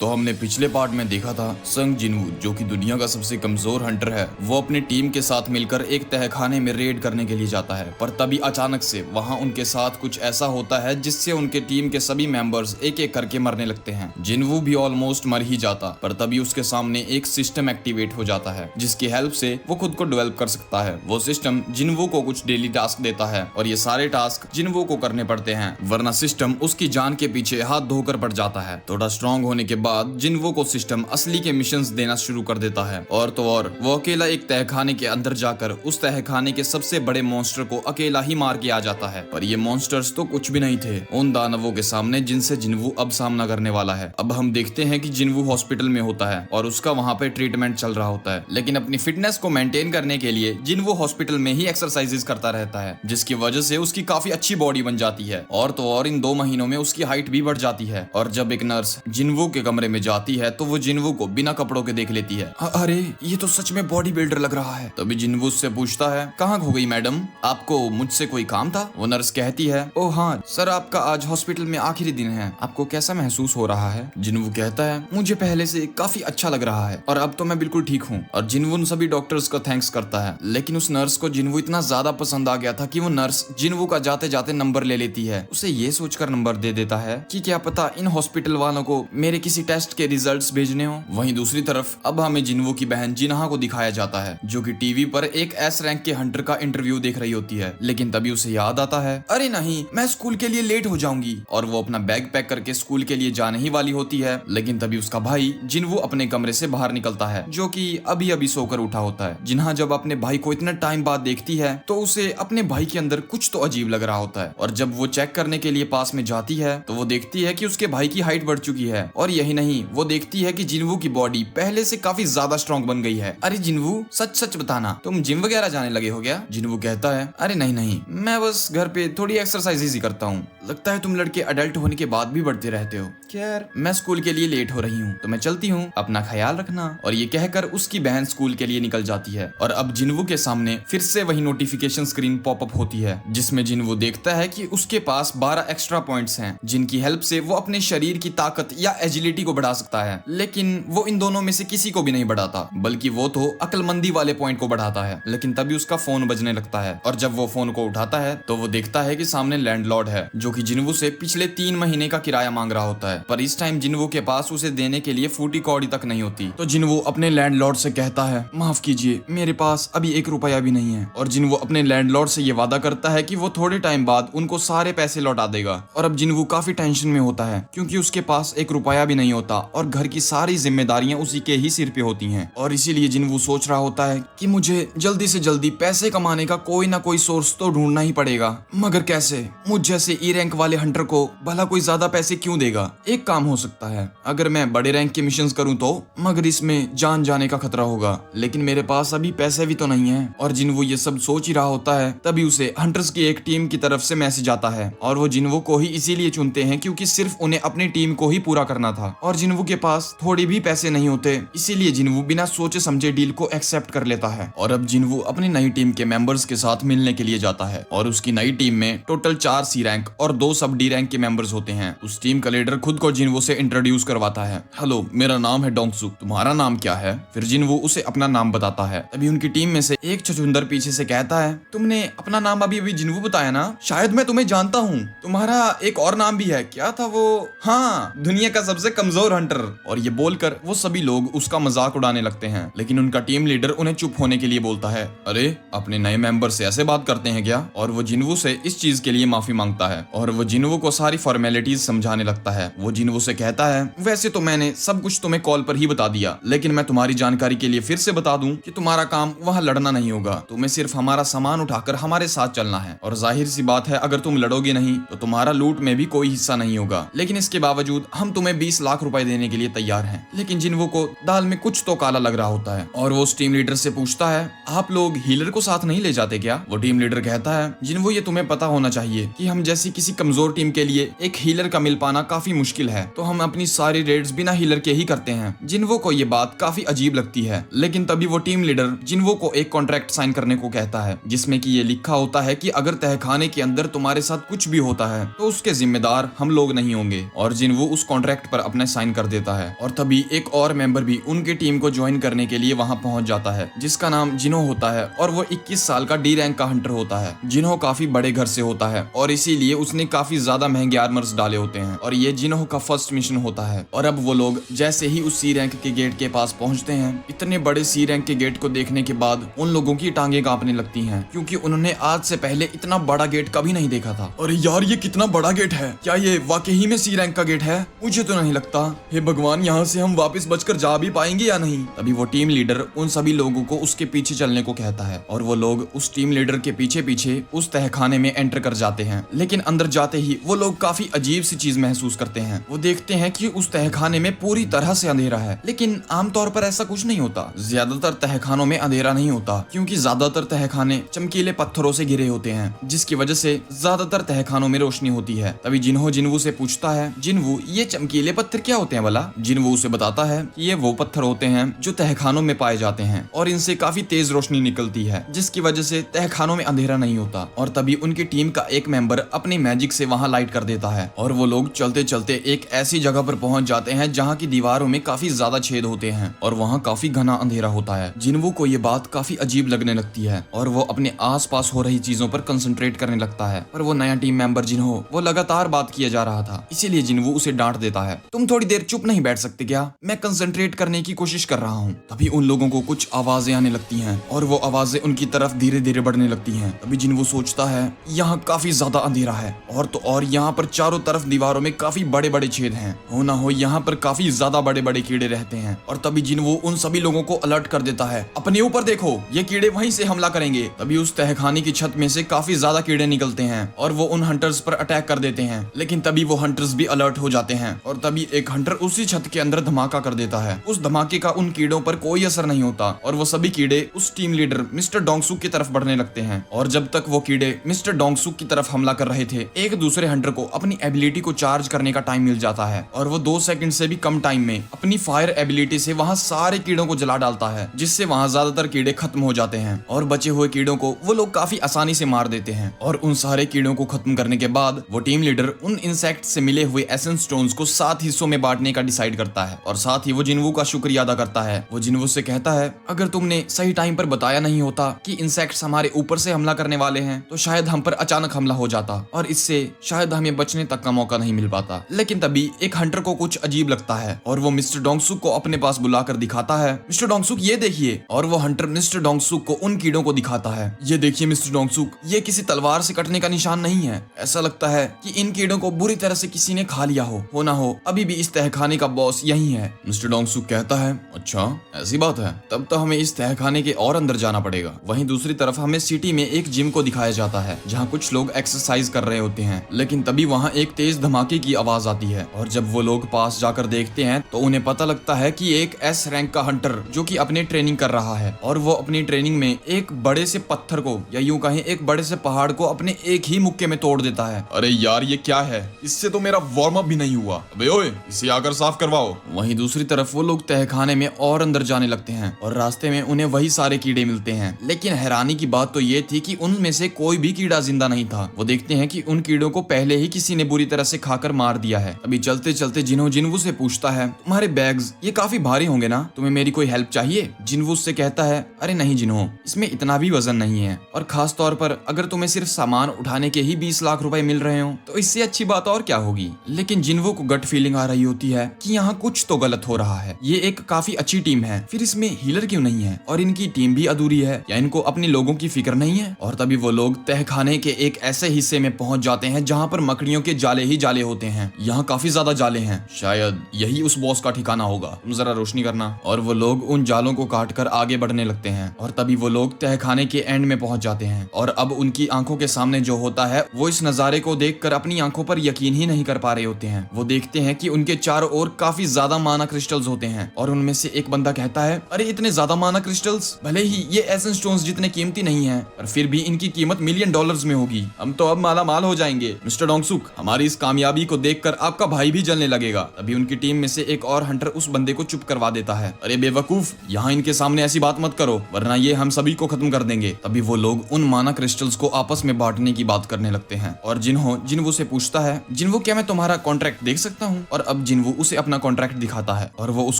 तो हमने पिछले पार्ट में देखा था संग जिनवू जो कि दुनिया का सबसे कमजोर हंटर है, वो अपनी टीम के साथ मिलकर एक तहखाने में रेड करने के लिए जाता है। पर तभी अचानक से वहां उनके साथ कुछ ऐसा होता है जिससे उनके टीम के सभी मेंबर्स एक एक करके मरने लगते हैं। जिनवू भी ऑलमोस्ट मर ही जाता, पर तभी उसके सामने एक सिस्टम एक्टिवेट हो जाता है जिसकी हेल्प से वो खुद को डेवलप कर सकता है। वो सिस्टम जिनवू को कुछ डेली टास्क देता है और ये सारे टास्क जिनवू को करने पड़ते हैं, वरना सिस्टम उसकी जान के पीछे हाथ धोकर पड़ जाता है। थोड़ा स्ट्रॉन्ग होने के बाद जिनवू को सिस्टम असली के मिशंस देना शुरू कर देता है। और तो और वो अकेला एक तहखाने के अंदर जाकर उस तहखाने के सबसे बड़े मॉन्स्टर को अकेला ही मार के आ जाता है। पर ये मॉन्स्टर्स तो कुछ भी नहीं थे उन दानवों के सामने जिनसे जिनवू अब सामना करने वाला है। अब हम देखते हैं कि जिनवू हॉस्पिटल में होता है और उसका वहां पे ट्रीटमेंट चल रहा होता है, लेकिन अपनी फिटनेस को मेंटेन करने के लिए जिनवू हॉस्पिटल में ही एक्सरसाइजेस करता रहता है, जिसकी वजह से उसकी काफी अच्छी बॉडी बन जाती है। और तो और इन 2 महीनों में उसकी हाइट भी बढ़ जाती है। और जब एक नर्स जिनवू के कमरे में जाती है तो वो जिनवू को बिना कपड़ों के देख लेती है। अरे ये तो सच में बॉडी बिल्डर लग रहा है। तभी जिनवू उससे पूछता है, कहाँ खो गई मैडम, आपको मुझसे कोई काम था? वो नर्स कहती है, ओ हाँ सर, आपका आज हॉस्पिटल में आखिरी दिन है, आपको कैसा महसूस हो रहा है? जिनवू कहता है, मुझे पहले से काफी अच्छा लग रहा है और अब तो मैं बिल्कुल ठीक हूँ। और जिनवू उन सभी डॉक्टर्स को थैंक्स करता है, लेकिन उस नर्स को जिनवू इतना ज्यादा पसंद आ गया था कि वो नर्स जिनवू का जाते जाते नंबर ले लेती है। उसे ये सोचकर नंबर दे देता है कि क्या पता इन हॉस्पिटल वालों को मेरे किसी टेस्ट के रिजल्ट्स भेजने हो। वहीं दूसरी तरफ अब हमें जिनवू की बहन जिन्हा को दिखाया जाता है, जो कि टीवी पर एक एस रैंक के हंटर का इंटरव्यू देख रही होती है। लेकिन तभी उसे याद आता है, अरे नहीं, मैं स्कूल के लिए लेट हो जाऊंगी। और वो अपना बैग पैक करके स्कूल के लिए जाने ही वाली होती है, लेकिन तभी उसका भाई जिनवू अपने कमरे से बाहर निकलता है, जो कि अभी अभी सोकर उठा होता है। जिन्हा जब अपने भाई को इतना टाइम बाद देखती है तो उसे अपने भाई के अंदर कुछ तो अजीब लग रहा होता है। और जब वो चेक करने के लिए पास में जाती है तो वो देखती है कि उसके भाई की हाइट बढ़ चुकी है। और यही नहीं, वो देखती है कि जिनवू की बॉडी पहले से काफी ज्यादा स्ट्रॉन्ग बन गई है। अरे जिनवू, सच सच बताना, तुम जिम वगैरह जाने लगे हो क्या? जिनवू कहता है, अरे नहीं नहीं, मैं बस घर पे थोड़ी एक्सरसाइज ही करता हूँ। लगता है तुम लड़के अडल्ट होने के बाद भी बढ़ते रहते हो। खैर, मैं स्कूल के लिए लेट हो रही हूँ तो मैं चलती हूँ, अपना ख्याल रखना। और ये कहकर उसकी बहन स्कूल के लिए निकल जाती है। और अब जिनवू के सामने फिर से वही नोटिफिकेशन स्क्रीन पॉपअप होती है, जिसमें जिनवू देखता है कि उसके पास 12 एक्स्ट्रा पॉइंट्स हैं, जिनकी हेल्प से वो अपने शरीर की ताकत या एजिलिटी को बढ़ा सकता है। लेकिन वो इन दोनों में से किसी को भी नहीं बढ़ाता, बल्कि वो तो अक्लमंदी वाले पॉइंट को बढ़ाता है। लेकिन तभी उसका फोन बजने लगता है और जब वो फोन को उठाता है तो वो देखता है कि सामने लैंडलॉर्ड है, जो कि जिनवू से पिछले 3 महीने का किराया मांग रहा होता है। पर इस टाइम जिनवू के पास उसे देने के लिए फूटी कौड़ी तक नहीं होती। तो जिनवू अपने लैंडलॉर्ड से कहता है, माफ कीजिए, मेरे पास अभी 1 रुपया भी नहीं है। और जिनवू अपने लैंडलॉर्ड से ये वादा करता है कि वो थोड़े टाइम बाद उनको सारे पैसे लौटा देगा। और अब जिनवू काफी टेंशन में होता है क्योंकि उसके पास 1 रुपया भी नहीं होता और घर की सारी जिम्मेदारियां उसी के ही सिर पे होती हैं। और इसीलिए जिनवू सोच रहा होता है कि मुझे जल्दी से जल्दी पैसे कमाने का कोई ना कोई सोर्स तो ढूंढना ही पड़ेगा, मगर कैसे? मुझ जैसे ई रैंक वाले हंटर को भला कोई ज्यादा पैसे क्यों देगा? एक काम हो सकता है, अगर मैं बड़े रैंक के मिशंस करूं तो, मगर इसमें जान जाने का खतरा होगा, लेकिन मेरे पास अभी पैसे भी तो नहीं है। और जिनवू ये सब सोच ही रहा होता है तभी उसे हंटर्स की एक टीम की तरफ से मैसेज आता है और वो जिनवू को ही इसीलिए चुनते हैं क्योंकि सिर्फ उन्हें अपनी टीम को ही पूरा करना था। और जिनवू के पास थोड़ी भी पैसे नहीं होते, इसीलिए जिनवू बिना सोचे समझे डील को एक्सेप्ट कर लेता है। और अब जिनवू अपनी नई टीम के मेंबर्स के साथ मिलने के लिए जाता है और उसकी नई टीम में टोटल 4 सी रैंक और 2 सब डी रैंक के मेंबर्स होते हैं। उस टीम का लीडर खुद को जिनवू से इंट्रोड्यूस करवाता है, हेलो, मेरा नाम है डोंगसू, तुम्हारा नाम क्या है? फिर जिनवू उसे अपना नाम बताता है। तभी उनकी टीम में से एक छछूंदर पीछे से कहता है, तुमने अपना नाम अभी अभी जिनवू बताया ना, शायद मैं तुम्हें जानता हूँ, तुम्हारा एक और नाम भी है, क्या था वो? हाँ, दुनिया का सबसे कमजोर हंटर। और ये बोलकर वो सभी लोग उसका मजाक उड़ाने लगते हैं, लेकिन उनका टीम लीडर उन्हें चुप होने के लिए बोलता है, अरे अपने नए मेंबर से ऐसे बात करते हैं क्या? और वो जिनवू से इस चीज के लिए माफी मांगता है और वो जिनवू को सारी फॉर्मेलिटीज समझाने लगता है। वो जिनवू से कहता है, वैसे तो मैंने सब कुछ तुम्हें कॉल पर ही बता दिया, लेकिन मैं तुम्हारी जानकारी के लिए फिर से बता दूं कि तुम्हारा काम वहाँ लड़ना नहीं होगा, तुम्हें सिर्फ हमारा सामान उठाकर हमारे साथ चलना है। और जाहिर सी बात है, अगर तुम लड़ोगे नहीं तो तुम्हारा लूट में भी कोई हिस्सा नहीं होगा, लेकिन इसके बावजूद हम तुम्हें 20 लाख रुपए देने के लिए तैयार हैं। लेकिन जिनवू को दाल में कुछ तो काला लग रहा होता है और वो उस टीम लीडर से पूछता है, आप लोग हीलर को साथ नहीं ले जाते क्या? वो टीम लीडर कहता है, जिनवू ये तुम्हें पता होना चाहिए कि हम जैसी किसी कमजोर टीम के लिए एक हीलर का मिल पाना काफी मुश्किल मुश्किल है, तो हम अपनी सारी रेड्स बिना हीलर के ही करते हैं। जिन्वो को ये बात काफी अजीब लगती है, लेकिन तभी वो टीम लीडर जिन्वो को एक कॉन्ट्रैक्ट साइन करने को कहता है, जिसमें कि ये लिखा होता है कि अगर तहखाने के अंदर तुम्हारे साथ कुछ भी होता है तो उसके जिम्मेदार हम लोग नहीं होंगे। और जिन्वो उस कॉन्ट्रैक्ट पर अपने साइन कर देता है। और तभी एक और मेंबर भी उनके टीम को ज्वाइन करने के लिए वहां पहुंच जाता है, जिसका नाम जिनो होता है और वो 21 साल का डी रैंक का हंटर होता है। जिनो काफी बड़े घर से होता है और इसीलिए उसने काफी ज्यादा महंगे आर्मर्स डाले होते हैं और ये जिनो का फर्स्ट मिशन होता है। और अब वो लोग जैसे ही उस सी रैंक के गेट के पास पहुंचते हैं, इतने बड़े सी रैंक के गेट को देखने के बाद उन लोगों की टांगे कांपने लगती हैं, क्योंकि उन्होंने आज से पहले इतना बड़ा गेट कभी नहीं देखा था। अरे यार, ये कितना बड़ा गेट है, क्या ये वाकई में सी रैंक का गेट है? मुझे तो नहीं लगता। हे भगवान, यहाँ से हम वापस बचकर जा भी पाएंगे या नहीं? तभी वो टीम लीडर उन सभी लोगों को उसके पीछे चलने को कहता है और वो लोग उस टीम लीडर के पीछे पीछे उस तहखाने में एंटर कर जाते हैं। लेकिन अंदर जाते ही वो लोग काफी अजीब सी चीज महसूस करते हैं। वो देखते हैं कि उस तहखाने में पूरी तरह से अंधेरा है, लेकिन आमतौर पर ऐसा कुछ नहीं होता। ज्यादातर तहखानों में अंधेरा नहीं होता, क्योंकि ज्यादातर तहखाने चमकीले पत्थरों से घिरे होते हैं, जिसकी वजह से ज्यादातर तहखानों में रोशनी होती है। तभी जिन्हो जिन्वू से पूछता है, जिन्वू ये चमकीले पत्थर क्या होते हैं भला? जिन्वू उसे बताता है कि ये वो पत्थर होते हैं जो तहखानों में पाए जाते हैं और इनसे काफी तेज रोशनी निकलती है, जिसकी वजह से तहखानों में अंधेरा नहीं होता। और तभी उनकी टीम का एक मेंबर अपनी मैजिक से वहां लाइट कर देता है और वो लोग चलते चलते एक ऐसी जगह पर पहुंच जाते हैं जहां की दीवारों में काफी ज्यादा छेद होते हैं और वहां काफी घना अंधेरा होता है। जिन्वू को ये बात काफी अजीब लगने लगती है और वो अपने आसपास हो रही चीजों पर कंसंट्रेट करने लगता है। पर वो नया टीम मेंबर जिन्हो, वो लगातार बात किया जा रहा था, इसीलिए जिन्वू उसे डांट देता है। तुम थोड़ी देर चुप नहीं बैठ सकते क्या? मैं कंसंट्रेट करने की कोशिश कर रहा हूँ। तभी उन लोगों को कुछ आवाजें आने लगती हैं और वो आवाजें उनकी तरफ धीरे धीरे बढ़ने लगती हैं। तभी जिन्वू सोचता है, यहाँ काफी ज्यादा अंधेरा है और तो और यहाँ पर चारों तरफ दीवारों में काफी बड़े बड़े छेद हैं, हो ना हो यहाँ पर काफी ज्यादा बड़े बड़े कीड़े रहते हैं। और तभी जिन्वू उन सभी लोगों को अलर्ट कर देता है, अपने ऊपर देखो, ये कीड़े वहीं से हमला करेंगे। तभी उस तहखाने की छत में से काफी ज्यादा कीड़े निकलते हैं और वो उन हंटर्स पर अटैक कर देते हैं। लेकिन तभी वो हंटर्स भी अलर्ट हो जाते हैं और तभी एक हंटर उसी छत के अंदर धमाका कर देता है। उस धमाके का उन कीड़ों पर कोई असर नहीं होता और वो सभी कीड़े उस टीम लीडर मिस्टर डोंगसुक की तरफ बढ़ने लगते हैं। और जब तक वो कीड़े मिस्टर डोंगसुक की तरफ हमला कर रहे थे, एक दूसरे हंटर को अपनी एबिलिटी को चार्ज करने का टाइम मिल जाता है और वो 2 सेकंड से भी कम टाइम में अपनी फायर एबिलिटी से वहां सारे कीड़ों को जला डालता है, जिससे वहां ज्यादातर कीड़े खत्म हो जाते हैं और बचे हुए कीड़ों को वो लोग काफी आसानी से मार देते हैं। और उन सारे कीड़ों को खत्म करने के बाद वो टीम लीडर उन इंसेक्ट से मिले हुए एसेंस स्टोन्स को 7 हिस्सों में बांटने का डिसाइड करता है और साथ ही वो जिन्वू का शुक्रिया अदा करता है। वो जिन्वू से कहता है, अगर तुमने सही टाइम पर बताया नहीं होता कि इंसेक्ट्स हमारे ऊपर से हमला करने वाले हैं, तो शायद हम पर अचानक हमला हो जाता और इससे शायद हमें बचने तक का मौका नहीं मिल पाता। लेकिन तभी एक हंटर को कुछ अजीब लगता है और वो मिस्टर डोंगसुक को अपने पास बुलाकर दिखाता है, मिस्टर डोंगसुक ये देखिए। और वो हंटर मिस्टर डोंगसुक को उन कीड़ों को दिखाता है, ये देखिए मिस्टर डोंगसुक, ये किसी तलवार से कटने का निशान नहीं है। ऐसा लगता है कि इन कीड़ों को बुरी तरह से किसी ने खा लिया हो ना हो अभी भी इस तहखाने का बॉस यही है। मिस्टर डोंगसुक कहता है, अच्छा ऐसी बात है, तब तो हमें इस तहखाने के और अंदर जाना पड़ेगा। वहीं दूसरी तरफ हमें सिटी में एक जिम को दिखाया जाता है जहाँ कुछ लोग एक्सरसाइज कर रहे होते हैं। लेकिन तभी वहाँ एक तेज धमाके की आवाज आती है और जब वो लोग पास जाकर देखते हैं तो उन्हें पता लगता है कि एक एस रैंक का हंटर जो कि अपनी ट्रेनिंग कर रहा है और वो अपनी ट्रेनिंग में एक बड़े से पत्थर को या यूं कहें एक बड़े से पहाड़ को अपने एक ही मुक्के में तोड़ देता है। अरे यार, ये क्या है? इससे तो मेरा वार्म अप भी नहीं हुआ। अबे ओए, इसे आकर साफ करवाओ। वहीं दूसरी तरफ वो लोग तहखाने में और अंदर जाने लगते हैं और रास्ते में उन्हें वही सारे कीड़े मिलते हैं। लेकिन हैरानी की बात तो ये थी कि उनमें से कोई भी कीड़ा जिंदा नहीं था। वो देखते हैं कि उन कीड़ों को पहले ही किसी ने बुरी तरह से खाकर मार दिया है। अभी चलते चलते जिन्वू से पूछता है, तुम्हारे बैग्स ये काफी भारी होंगे ना, तुम्हें मेरी कोई हेल्प चाहिए? जिन्वू से कहता है, अरे नहीं जिन्हो, इसमें इतना भी वजन नहीं है और खास तौर पर अगर तुम्हें सिर्फ सामान उठाने के ही 20 लाख रुपए मिल रहे हो तो इससे अच्छी बात और क्या होगी। लेकिन जिन्वू को गट फीलिंग आ रही होती है कि यहाँ कुछ तो गलत हो रहा है। ये एक काफी अच्छी टीम है, फिर इसमें हीलर क्यों नहीं है और इनकी टीम भी अधूरी है, या इनको अपने लोगों की फिक्र नहीं है। और तभी वो लोग तहखाने के एक ऐसे हिस्से में पहुंच जाते हैं जहाँ पर मकड़ियों के जाले ही जाले होते हैं। यहाँ काफी ज्यादा जाले हैं, शायद यही उस बॉस का ठिकाना होगा, तुम जरा रोशनी करना। और वो लोग उन जालों को काट कर आगे बढ़ने लगते हैं और तभी वो लोग तहखाने के एंड में पहुंच जाते हैं और अब उनकी आंखों के सामने जो होता है वो इस नजारे को देखकर अपनी आंखों पर यकीन ही नहीं कर पा रहे होते हैं। वो देखते हैं कि उनके चारों ओर काफी ज्यादा माना क्रिस्टल्स होते हैं और उनमें से एक बंदा कहता है, अरे इतने ज्यादा माना क्रिस्टल्स, भले ही ये एसेंस स्टोन्स जितने कीमती नहीं है पर फिर भी इनकी कीमत $1 मिलियन में होगी, हम तो अब माला माल हो जाएंगे। मिस्टर डोंगसुक, हमारी इस कामयाबी को देखकर आपका भाई भी जलने लगेगा। तभी उनकी टीम में से एक और हंटर उस बंदे को चुप करवा देता है। अरे बेवकूफ, यहाँ इनके सामने ऐसी बात मत करो वरना ये हम सभी को खत्म कर देंगे। तभी वो लोग उन माना क्रिस्टल्स को आपस में बांटने की बात करने लगते हैं और जिन्हो से पूछता है, जिन्हो क्या मैं तुम्हारा कॉन्ट्रैक्ट देख सकता हूँ? और अब जिन्हो उसे अपना कॉन्ट्रैक्ट दिखाता है और वो उस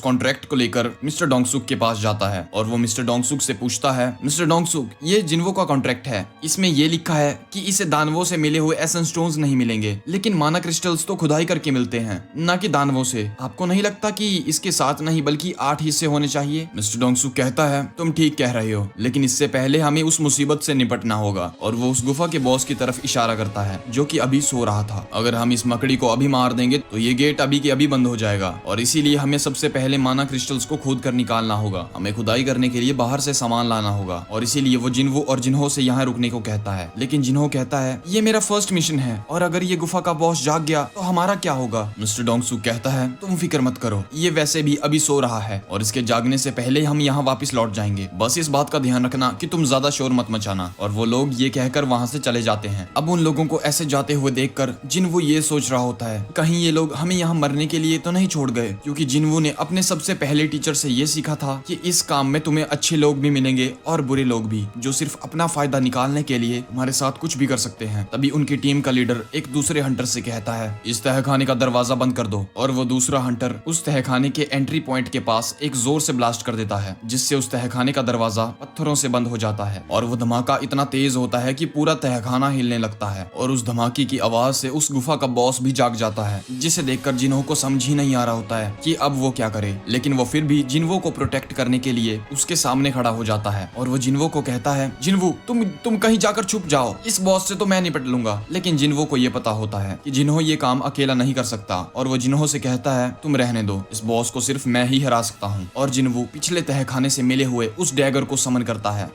कॉन्ट्रैक्ट को लेकर मिस्टर डोंगसुक के पास जाता है और वो मिस्टर डोंगसुक से पूछता है, मिस्टर डोंगसुक, ये जिन्हो का कॉन्ट्रैक्ट है, इसमें ये लिखा है कि इसे दानवों से मिले हुए एसेंस स्टोन्स नहीं मिलेंगे, लेकिन माना क्रिस्टल्स तो खुदाई करके मिलते हैं, ना कि दानवों से। आपको नहीं लगता कि इसके 7 नहीं बल्कि 8 हिस्से होने चाहिए? मिस्टर डोंगसुक कहता है, तुम ठीक कह रहे हो, लेकिन इससे पहले हमें उस मुसीबत से निपटना होगा। और वो उस गुफा के बॉस की तरफ इशारा करता है जो कि अभी सो रहा था। अगर हम इस मकड़ी को अभी मार देंगे तो ये गेट अभी के अभी बंद हो जाएगा और इसीलिए हमें सबसे पहले माना क्रिस्टल्स को खोद कर निकालना होगा। हमें खुदाई करने के लिए बाहर से सामान लाना होगा और इसीलिए वो जिन्हो और जिन्हो से यहाँ रुकने को कहता है। लेकिन जिन्हो कहता है, ये मेरा फर्स्ट मिशन है और अगर ये गुफा का बॉस जाग गया तो हमारा क्या होगा? मिस्टर डोंगसुक कहता है, तुम फिक्र मत करो, ये वैसे भी अभी सो रहा है और इसके जागने से पहले हम यहाँ वापस लौट जाएंगे। बस इस बात का ध्यान रखना कि तुम ज्यादा शोर मत मचाना। और वो लोग ये कहकर वहाँ से चले जाते हैं। अब उन लोगों को ऐसे जाते हुए देखकर जिन्हो ये सोच रहा होता है, कहीं ये लोग हमें यहाँ मरने के लिए तो नहीं छोड़ गए, क्योंकि जिन्हो ने अपने सबसे पहले टीचर से ये सीखा था कि इस काम में तुम्हें अच्छे लोग भी मिलेंगे और बुरे लोग भी, जो सिर्फ अपना फायदा निकालने के लिए तुम्हारे साथ कुछ भी कर सकते हैं। तभी उनकी टीम का लीडर एक दूसरे हंटर से कहता है, इस तहखाने का दरवाजा बंद कर दो। और वो दूसरा हंटर उस तहखाने के एंट्री पॉइंट के पास एक जोर से ब्लास्ट कर देता है, जिससे उस तहखाने का दरवाजा पत्थरों से बंद हो जाता है और वो धमाका इतना तेज होता है कि पूरा तहखाना हिलने लगता है। और उस धमाके की आवाज से उस गुफा का बॉस भी जाग जाता है, जिसे देखकर जिन्हो को समझ ही नहीं आ रहा होता है कि अब वो क्या करे। लेकिन वो फिर भी जिन्हो को प्रोटेक्ट करने के लिए उसके सामने खड़ा हो जाता है और वो जिन्हो को कहता है, जिन्हो तुम कहीं जाकर छुप जाओ, इस बॉस से तो मैं निपट लूंगा। लेकिन जिन्हो को ये पता होता है कि जिन्हो ये काम अकेला नहीं कर सकता और वो जिन्हो से कहता है, तुम रहने दो, इस बॉस को सिर्फ मैं ही हरा सकता हूँ। और जिन्हो पिछले तहखाने से मिले हुए उस डैगर को समन करता है